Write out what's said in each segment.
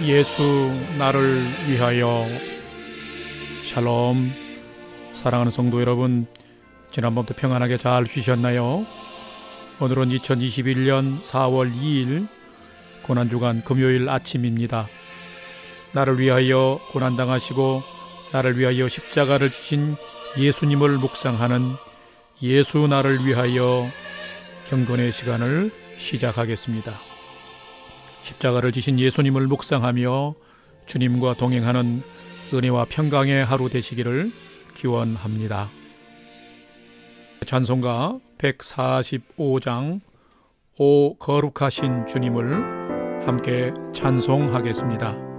예수 나를 위하여. 샬롬. 사랑하는 성도 여러분, 지난번부터 평안하게 잘 쉬셨나요? 오늘은 2021년 4월 2일 고난주간 금요일 아침입니다. 나를 위하여 고난당하시고 나를 위하여 십자가를 지신 예수님을 묵상하는 예수 나를 위하여 경건의 시간을 시작하겠습니다. 십자가를 지신 예수님을 묵상하며 주님과 동행하는 은혜와 평강의 하루 되시기를 기원합니다. 찬송가 145장 오 거룩하신 주님을 함께 찬송하겠습니다.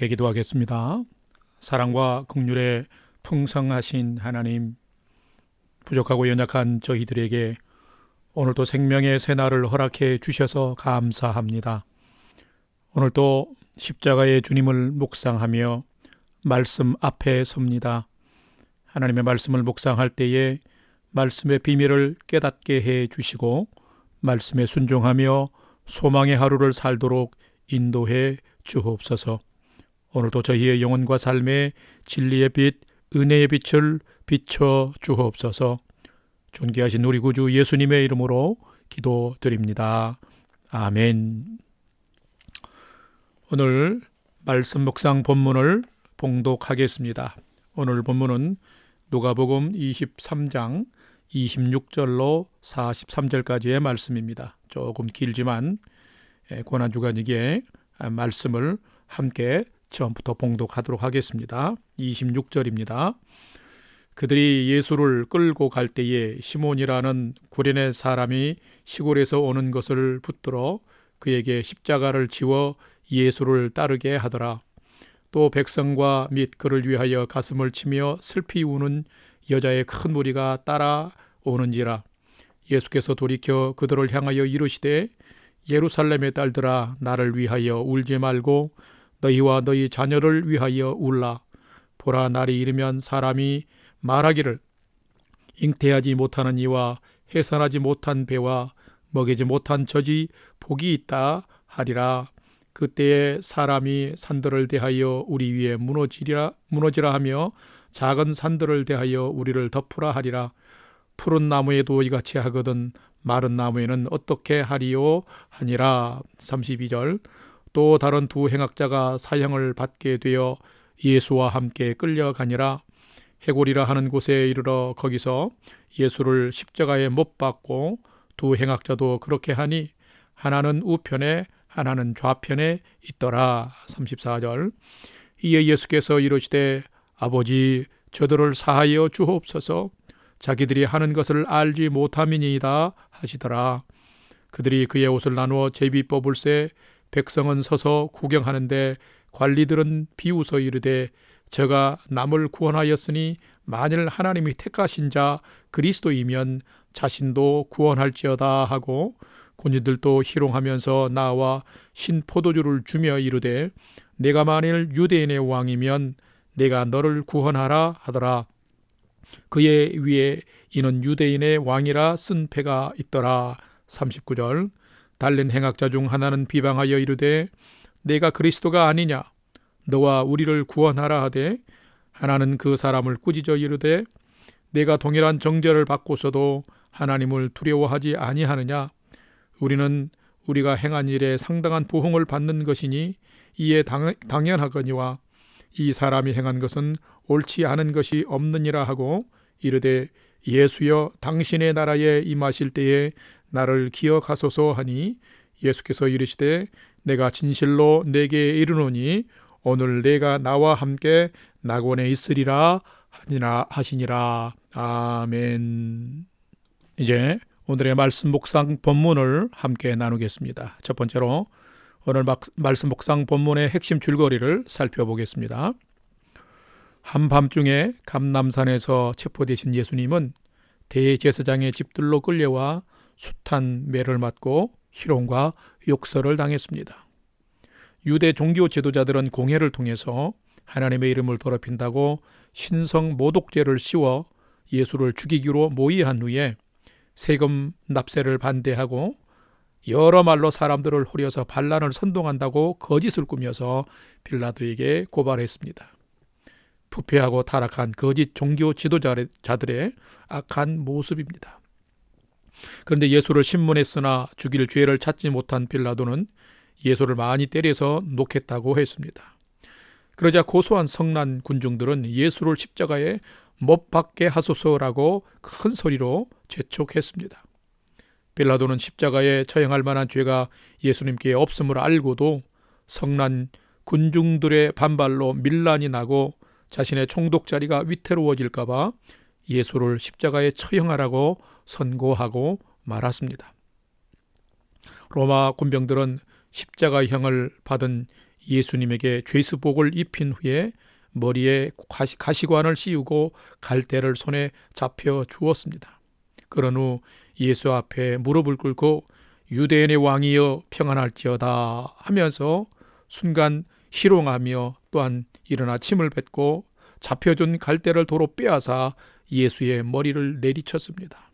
함께 기도하겠습니다. 사랑과 긍휼에 풍성하신 하나님, 부족하고 연약한 저희들에게 오늘도 생명의 새날을 허락해 주셔서 감사합니다. 오늘도 십자가의 주님을 묵상하며 말씀 앞에 섭니다. 하나님의 말씀을 묵상할 때에 말씀의 비밀을 깨닫게 해 주시고 말씀에 순종하며 소망의 하루를 살도록 인도해 주옵소서. 오늘도 저희의 영혼과 삶에 진리의 빛, 은혜의 빛을 비춰 주옵소서. 존귀하신 우리 구주 예수님의 이름으로 기도드립니다. 아멘. 오늘 말씀 묵상 본문을 봉독하겠습니다. 오늘 본문은 누가복음 23장 26절로 43절까지의 말씀입니다. 조금 길지만 고난주간이기에 말씀을 함께 처음부터 봉독하도록 하겠습니다. 26절입니다. 그들이 예수를 끌고 갈 때에 시몬이라는 구레네 사람이 시골에서 오는 것을 붙들어 그에게 십자가를 지워 예수를 따르게 하더라. 또 백성과 및 그를 위하여 가슴을 치며 슬피 우는 여자의 큰 무리가 따라오는지라. 예수께서 돌이켜 그들을 향하여 이르시되 예루살렘의 딸들아 나를 위하여 울지 말고 너희와 너희 자녀를 위하여 울라. 보라 날이 이르면 사람이 말하기를 잉태하지 못하는 이와 해산하지 못한 배와 먹이지 못한 젖이 복이 있다 하리라. 그때에 사람이 산들을 대하여 우리 위에 무너지라 하며 작은 산들을 대하여 우리를 덮으라 하리라. 푸른 나무에도 이같이 하거든 마른 나무에는 어떻게 하리요 하니라. 32절. 또 다른 두 행악자가 사형을 받게 되어 예수와 함께 끌려가니라. 해골이라 하는 곳에 이르러 거기서 예수를 십자가에 못 박고 두 행악자도 그렇게 하니 하나는 우편에 하나는 좌편에 있더라. 34절. 이에 예수께서 이르시되 아버지 저들을 사하여 주옵소서 자기들이 하는 것을 알지 못함이니이다 하시더라. 그들이 그의 옷을 나누어 제비 뽑을새 백성은 서서 구경하는데 관리들은 비웃어 이르되 저가 남을 구원하였으니 만일 하나님이 택하신 자 그리스도이면 자신도 구원할지어다 하고 군인들도 희롱하면서 나와 신포도주를 주며 이르되 내가 만일 유대인의 왕이면 내가 너를 구원하라 하더라. 그의 위에 이는 유대인의 왕이라 쓴 패가 있더라. 39절. 달린 행악자 중 하나는 비방하여 이르되 내가 그리스도가 아니냐 너와 우리를 구원하라 하되 하나는 그 사람을 꾸짖어 이르되 내가 동일한 정죄를 받고서도 하나님을 두려워하지 아니하느냐. 우리는 우리가 행한 일에 상당한 보응을 받는 것이니 이에 당연하거니와 이 사람이 행한 것은 옳지 않은 것이 없느니라 하고 이르되 예수여 당신의 나라에 임하실 때에 나를 기억하소서 하니 예수께서 이르시되 내가 진실로 내게 이르노니 오늘 내가 나와 함께 낙원에 있으리라 하시니라. 아멘. 이제 오늘의 말씀 묵상 본문을 함께 나누겠습니다. 첫 번째로 오늘 말씀 묵상 본문의 핵심 줄거리를 살펴보겠습니다. 한밤중에 감람산에서 체포되신 예수님은 대제사장의 집들로 끌려와 숱한 매를 맞고 희롱과 욕설을 당했습니다. 유대 종교 지도자들은 공회를 통해서 하나님의 이름을 더럽힌다고 신성 모독죄를 씌워 예수를 죽이기로 모의한 후에 세금 납세를 반대하고 여러 말로 사람들을 호려서 반란을 선동한다고 거짓을 꾸며서 빌라도에게 고발했습니다. 부패하고 타락한 거짓 종교 지도자들의 악한 모습입니다. 그런데 예수를 신문했으나 죽일 죄를 찾지 못한 빌라도는 예수를 많이 때려서 놓겠다고 했습니다. 그러자 고소한 성난 군중들은 예수를 십자가에 못 박게 하소서라고 큰 소리로 재촉했습니다. 빌라도는 십자가에 처형할 만한 죄가 예수님께 없음을 알고도 성난 군중들의 반발로 밀란이 나고 자신의 총독자리가 위태로워질까 봐 예수를 십자가에 처형하라고 선고하고 말았습니다. 로마 군병들은 십자가형을 받은 예수님에게 죄수복을 입힌 후에 머리에 가시관을 씌우고 갈대를 손에 잡혀 주었습니다. 그런 후 예수 앞에 무릎을 꿇고 유대인의 왕이여 평안할지어다 하면서 순간 희롱하며 또한 일어나 침을 뱉고 잡혀준 갈대를 도로 빼앗아 예수의 머리를 내리쳤습니다.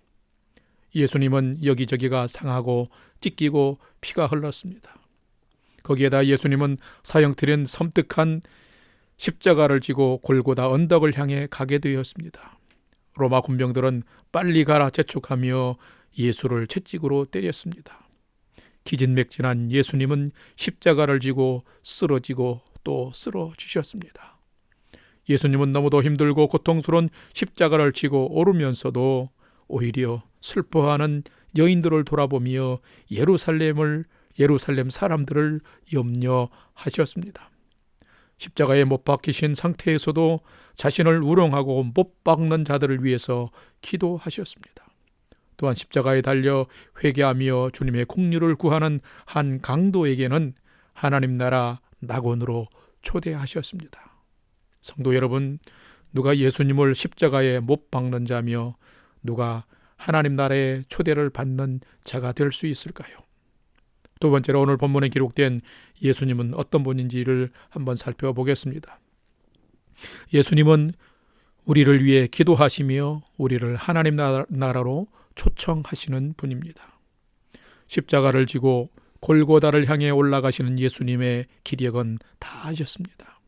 예수님은 여기저기가 상하고 찢기고 피가 흘렀습니다. 거기에다 예수님은 사형틀은 섬뜩한 십자가를 지고 골고다 언덕을 향해 가게 되었습니다. 로마 군병들은 빨리 가라 재촉하며 예수를 채찍으로 때렸습니다. 기진맥진한 예수님은 십자가를 지고 쓰러지고 또 쓰러지셨습니다. 예수님은 너무도 힘들고 고통스러운 십자가를 지고 오르면서도 오히려 슬퍼하는 여인들을 돌아보며 예루살렘 사람들을 염려하셨습니다. 십자가에 못 박히신 상태에서도 자신을 우롱하고 못 박는 자들을 위해서 기도하셨습니다. 또한 십자가에 달려 회개하며 주님의 국류를 구하는 한 강도에게는 하나님 나라 낙원으로 초대하셨습니다. 성도 여러분, 누가 예수님을 십자가에 못 박는 자며 누가 하나님 나라의 초대를 받는 자가 될 수 있을까요? 두 번째로 오늘 본문에 기록된 예수님은 어떤 분인지를 한번 살펴보겠습니다. 예수님은 우리를 위해 기도하시며 우리를 하나님 나라로 초청하시는 분입니다. 십자가를 지고 골고다를 향해 올라가시는 예수님의 기력은 다하셨습니다.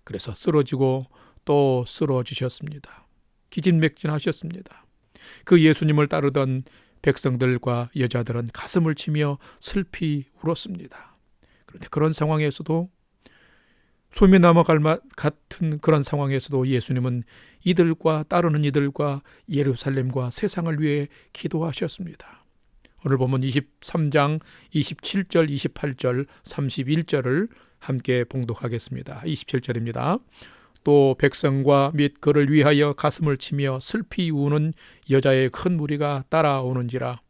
그래서 쓰러지고 또 쓰러지셨습니다. 기진맥진하셨습니다. 그 예수님을 따르던 백성들과 여자들은 가슴을 치며 슬피 울었습니다. 그런데 그런 상황에서도 숨이 넘어갈 것 같은 그런 상황에서도 예수님은 이들과 따르는 이들과 예루살렘과 세상을 위해 기도하셨습니다. 오늘 보면 23장 27절, 28절, 31절을 함께 봉독하겠습니다. 27절입니다. 또 백성과 및 그를 위하여 가슴을 치며 슬피 우는 여자의 큰 무리가 따라오는지라.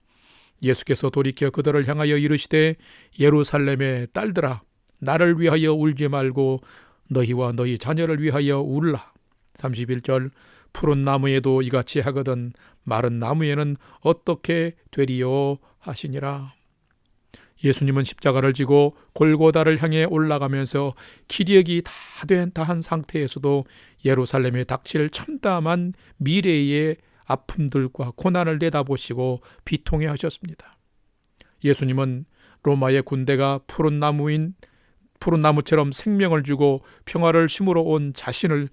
예수께서 돌이켜 그들을 향하여 이르시되 예루살렘의 딸들아 나를 위하여 울지 말고 너희와 너희 자녀를 위하여 울라. 31절 푸른 나무에도 이같이 하거든 마른 나무에는 어떻게 되리요 하시니라. 예수님은 십자가를 지고 골고다를 향해 올라가면서 기력이 다한 상태에서도 예루살렘에 닥칠 참담한 미래의 아픔들과 고난을 내다보시고 비통해 하셨습니다. 예수님은 로마의 군대가 푸른 나무처럼 생명을 주고 평화를 심으러 온 자신을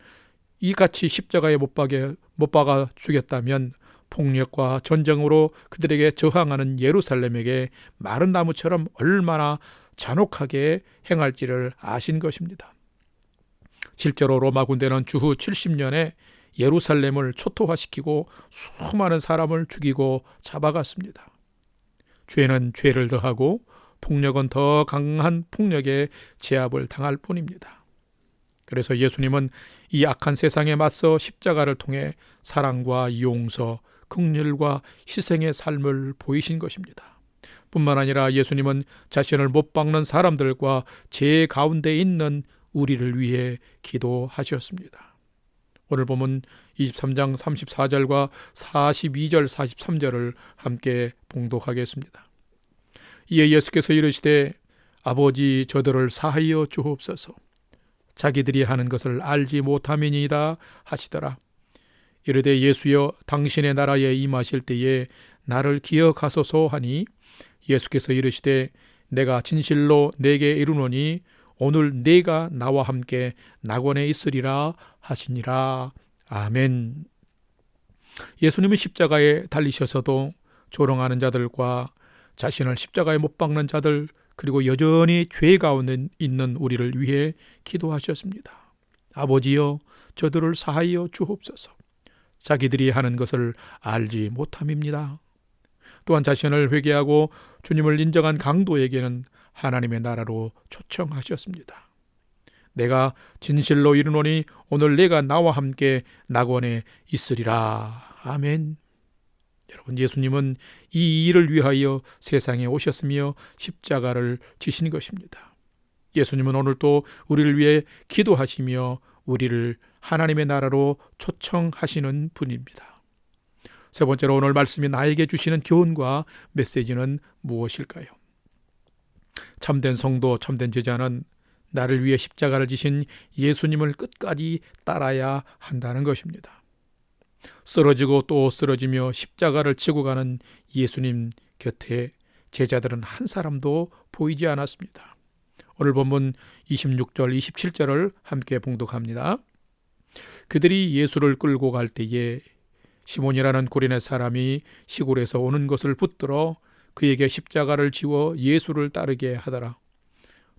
이같이 십자가에 못 박아 죽였다면 폭력과 전쟁으로 그들에게 저항하는 예루살렘에게 마른 나무처럼 얼마나 잔혹하게 행할지를 아신 것입니다. 실제로 로마 군대는 주후 70년에 예루살렘을 초토화시키고 수많은 사람을 죽이고 잡아갔습니다. 죄는 죄를 더하고 폭력은 더 강한 폭력에 제압을 당할 뿐입니다. 그래서 예수님은 이 악한 세상에 맞서 십자가를 통해 사랑과 용서, 긍휼과 희생의 삶을 보이신 것입니다. 뿐만 아니라 예수님은 자신을 못 박는 사람들과 죄 가운데 있는 우리를 위해 기도하셨습니다. 오늘 보면 23장 34절과 42절, 43절을 함께 봉독하겠습니다. 이에 예수께서 이르시되 아버지 저들을 사하여 주옵소서. 자기들이 하는 것을 알지 못함이니이다 하시더라. 이르되 예수여 당신의 나라에 임하실 때에 나를 기억하소서 하니 예수께서 이르시되 내가 진실로 내게 이르노니 오늘 네가 나와 함께 낙원에 있으리라 하시니라. 아멘. 예수님은 십자가에 달리셔서도 조롱하는 자들과 자신을 십자가에 못 박는 자들 그리고 여전히 죄 가운데 있는 우리를 위해 기도하셨습니다. 아버지여 저들을 사하여 주옵소서. 자기들이 하는 것을 알지 못함입니다. 또한 자신을 회개하고 주님을 인정한 강도에게는 하나님의 나라로 초청하셨습니다. 내가 진실로 이르노니 오늘 내가 나와 함께 낙원에 있으리라. 아멘. 여러분, 예수님은 이 일을 위하여 세상에 오셨으며 십자가를 지신 것입니다. 예수님은 오늘 또 우리를 위해 기도하시며 우리를 하나님의 나라로 초청하시는 분입니다. 세 번째로 오늘 말씀이 나에게 주시는 교훈과 메시지는 무엇일까요? 참된 성도, 참된 제자는 나를 위해 십자가를 지신 예수님을 끝까지 따라야 한다는 것입니다. 쓰러지고 또 쓰러지며 십자가를 지고 가는 예수님 곁에 제자들은 한 사람도 보이지 않았습니다. 오늘 본문 26절, 27절을 함께 봉독합니다. 그들이 예수를 끌고 갈 때에 시몬이라는 구레네 사람이 시골에서 오는 것을 붙들어 그에게 십자가를 지워 예수를 따르게 하더라.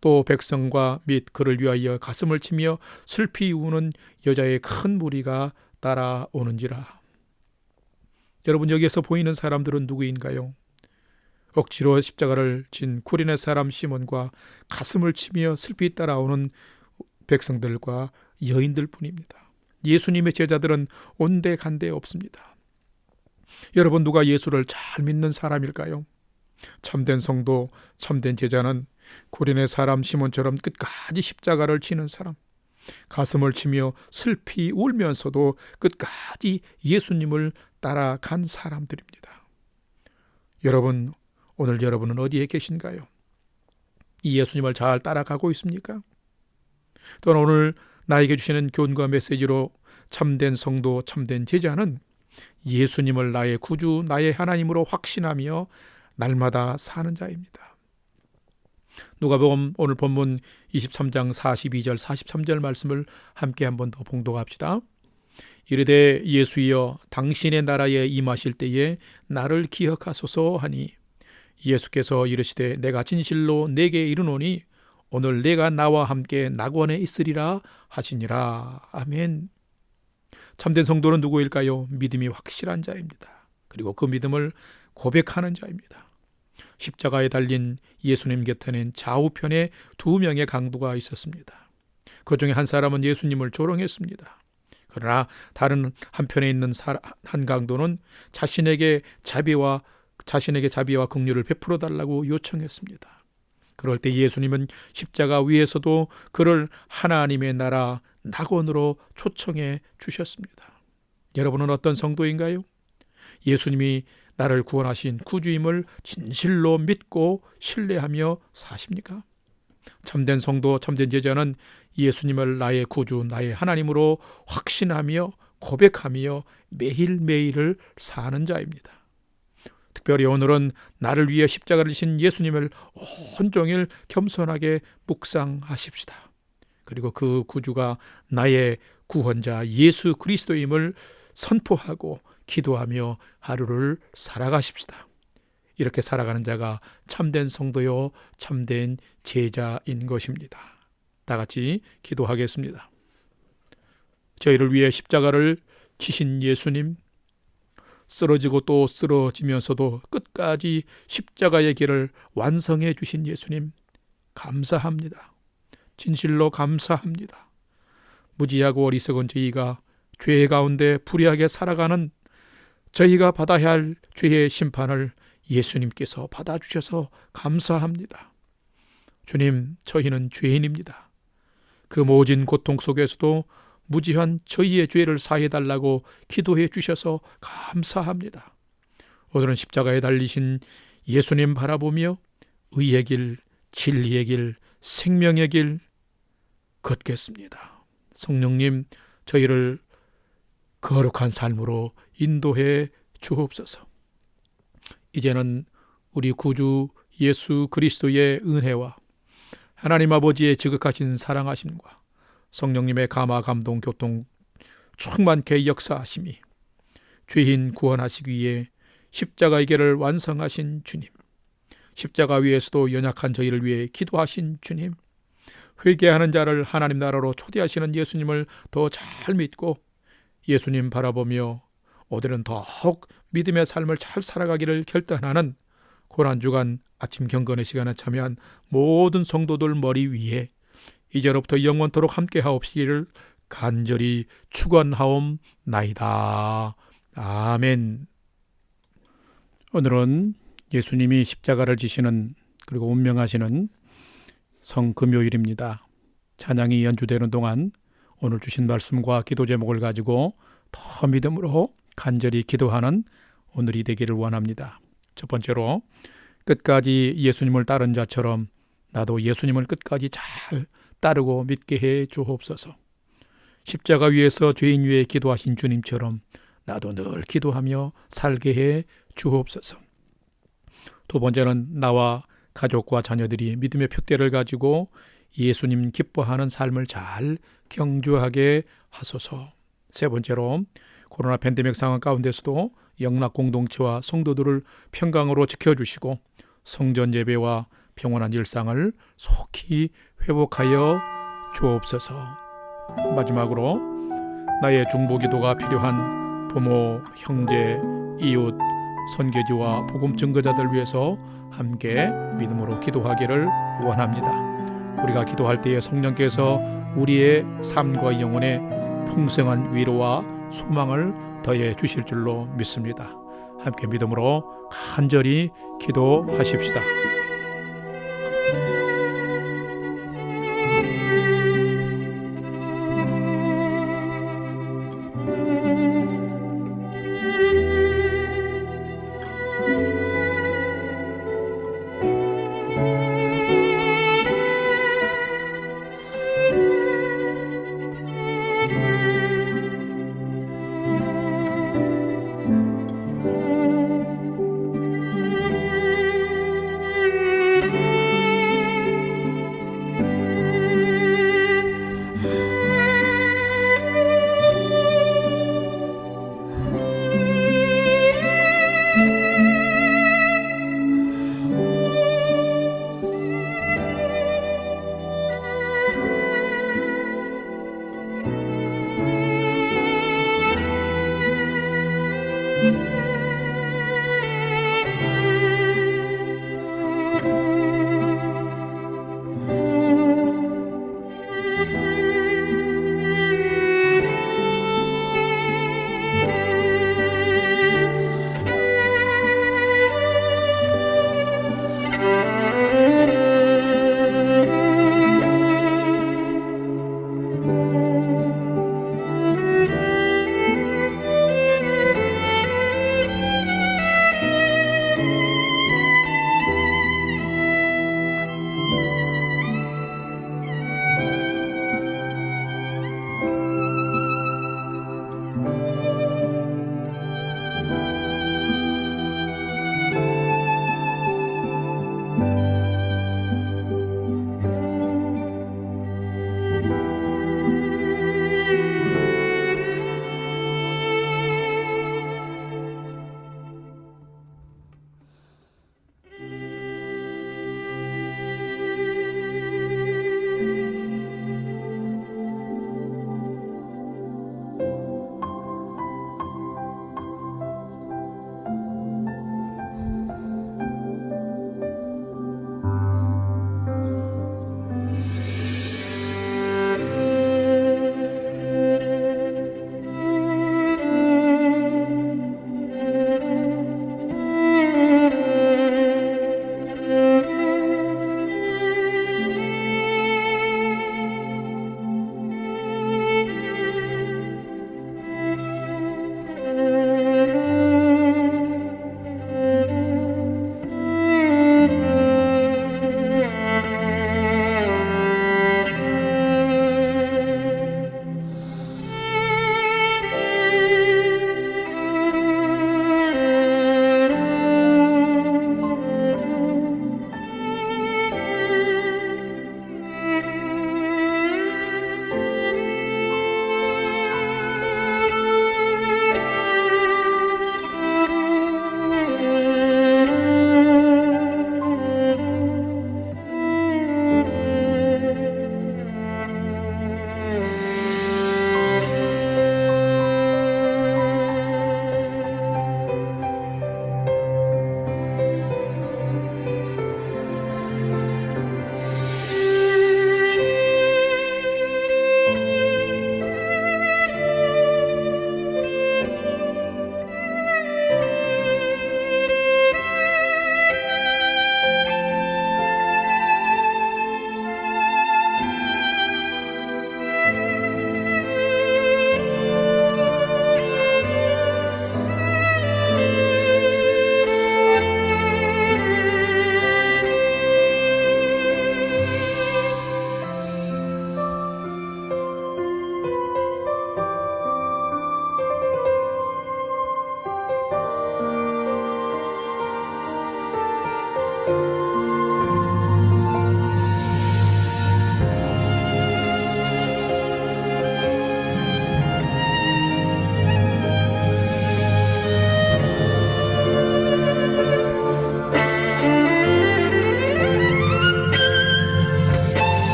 또 백성과 및 그를 위하여 가슴을 치며 슬피 우는 여자의 큰 무리가 따라오는지라. 여러분, 여기에서 보이는 사람들은 누구인가요? 억지로 십자가를 진 구레네 사람 시몬과 가슴을 치며 슬피 따라오는 백성들과 여인들 뿐입니다. 예수님의 제자들은 온데간데 없습니다. 여러분, 누가 예수를 잘 믿는 사람일까요? 참된 성도, 참된 제자는 구레네 사람 시몬처럼 끝까지 십자가를 지는 사람, 가슴을 치며 슬피 울면서도 끝까지 예수님을 따라간 사람들입니다. 여러분, 오늘 여러분은 어디에 계신가요? 이 예수님을 잘 따라가고 있습니까? 또한 오늘 나에게 주시는 교훈과 메시지로 참된 성도, 참된 제자는 예수님을 나의 구주, 나의 하나님으로 확신하며 날마다 사는 자입니다. 누가복음 오늘 본문 23장 42절 43절 말씀을 함께 한 번 더 봉독합시다. 이르되 예수여 당신의 나라에 임하실 때에 나를 기억하소서 하니 예수께서 이르시되 내가 진실로 내게 이르노니 오늘 내가 나와 함께 낙원에 있으리라 하시니라. 아멘. 참된 성도는 누구일까요? 믿음이 확실한 자입니다. 그리고 그 믿음을 고백하는 자입니다. 십자가에 달린 예수님 곁에는 좌우편에 2명의 강도가 있었습니다. 그 중에 한 사람은 예수님을 조롱했습니다. 그러나 다른 한편에 있는 한 강도는 자신에게 자비와 긍휼을 베풀어 달라고 요청했습니다. 그럴 때 예수님은 십자가 위에서도 그를 하나님의 나라 낙원으로 초청해 주셨습니다. 여러분은 어떤 성도인가요? 예수님이 나를 구원하신 구주임을 진실로 믿고 신뢰하며 사십니까? 참된 성도, 참된 제자는 예수님을 나의 구주, 나의 하나님으로 확신하며 고백하며 매일매일을 사는 자입니다. 특별히 오늘은 나를 위해 십자가를 지신 예수님을 온종일 겸손하게 묵상하십시다. 그리고 그 구주가 나의 구원자 예수 그리스도임을 선포하고 기도하며 하루를 살아가십시다. 이렇게 살아가는 자가 참된 성도요, 참된 제자인 것입니다. 다 같이 기도하겠습니다. 저희를 위해 십자가를 지신 예수님, 쓰러지고 또 쓰러지면서도 끝까지 십자가의 길을 완성해 주신 예수님, 감사합니다. 진실로 감사합니다. 무지하고 어리석은 저희가 죄 가운데 불의하게 살아가는 저희가 받아야 할 죄의 심판을 예수님께서 받아주셔서 감사합니다. 주님, 저희는 죄인입니다. 그 모진 고통 속에서도 무지한 저희의 죄를 사해달라고 기도해 주셔서 감사합니다. 오늘은 십자가에 달리신 예수님 바라보며 의의 길, 진리의 길, 생명의 길 걷겠습니다. 성령님, 저희를 거룩한 삶으로 인도해 주옵소서. 이제는 우리 구주 예수 그리스도의 은혜와 하나님 아버지의 지극하신 사랑하심과 성령님의 감화 감동 교통 충만케 역사하심이 죄인 구원하시기 위해 십자가의 길을 완성하신 주님, 십자가 위에서도 연약한 저희를 위해 기도하신 주님, 회개하는 자를 하나님 나라로 초대하시는 예수님을 더 잘 믿고 예수님 바라보며 오늘은 더욱 믿음의 삶을 잘 살아가기를 결단하는 고난주간 아침 경건의 시간에 참여한 모든 성도들 머리 위에 이제로부터 영원토록 함께 하옵시기를 간절히 축원하옵나이다. 아멘. 오늘은 예수님이 십자가를 지시는 그리고 운명하시는 성금요일입니다. 찬양이 연주되는 동안 오늘 주신 말씀과 기도 제목을 가지고 더 믿음으로 간절히 기도하는 오늘이 되기를 원합니다. 첫 번째로, 끝까지 예수님을 따른 자처럼 나도 예수님을 끝까지 잘 따르고 믿게 해 주옵소서. 십자가 위에서 죄인 위에 기도하신 주님처럼 나도 늘 기도하며 살게 해 주옵소서. 두 번째는 나와 가족과 자녀들이 믿음의 표대를 가지고 예수님 기뻐하는 삶을 잘 경주하게 하소서. 세 번째로 코로나 팬데믹 상황 가운데서도 영락 공동체와 성도들을 평강으로 지켜주시고 성전 예배와 평온한 일상을 속히 회복하여 주옵소서. 마지막으로 나의 중보기도가 필요한 부모, 형제, 이웃, 선교지와 복음 증거자들 위해서 함께 믿음으로 기도하기를 원합니다. 우리가 기도할 때에 성령께서 우리의 삶과 영혼에 풍성한 위로와 소망을 더해 주실 줄로 믿습니다. 함께 믿음으로 간절히 기도하십시다.